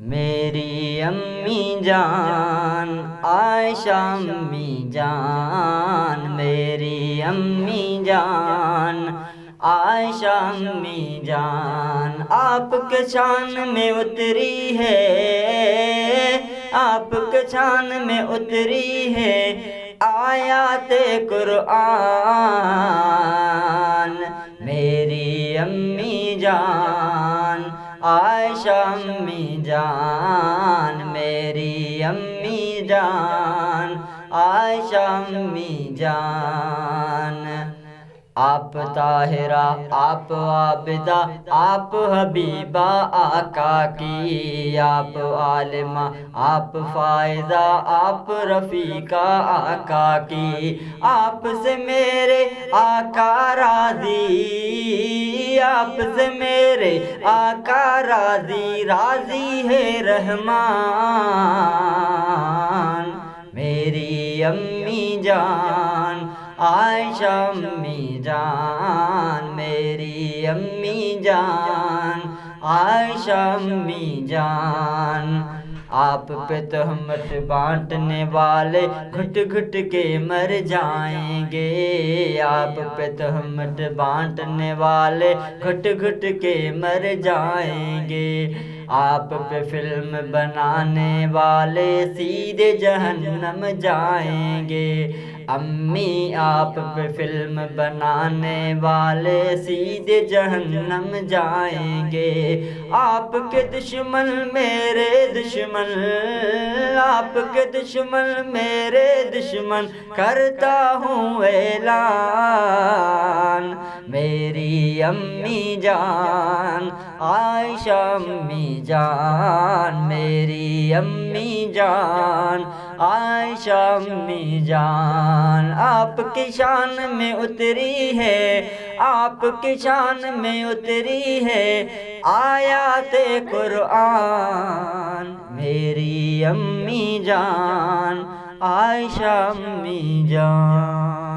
میری امی جان عائشہ امی جان، میری امی جان عائشہ امی جان، آپ کے شان میں اتری ہے، آپ کے شان میں اتری ہے آیات قرآن۔ میری امی جان عائشہ امی جان، میری امی جان عائشہ امی جان، آپ طاہرہ آپ عابدہ آپ حبیبہ آقا کی، آپ عالمہ آپ فائزہ آپ رفیقہ آقا کی، آپ سے میرے آقا راضی، آپ سے میرے آقا راضی، راضی ہے رحمان۔ میری امی جان عائشہ امی جان، میری امی جان عائشہ امی جان، آپ پہ تہمت بانٹنے والے گھٹ گھٹ کے مر جائیں گے، آپ پہ تہمت بانٹنے والے گھٹ گھٹ کے مر جائیں گے، آپ پہ فلم بنانے والے سیدھے جہنم جائیں گے، امی آپ پہ فلم بنانے والے سیدھے جہنم جائیں گے، آپ کے دشمن میرے دشمن، آپ کے دشمن میرے دشمن، کرتا ہوں اعلان۔ میری امی جان عائشہ امی جان، میری امی جان عائشہ امی جان، آپ کی شان میں اتری ہے، آپ کی شان میں اتری ہے آیات قرآن۔ میری امی جان عائشہ امی جان۔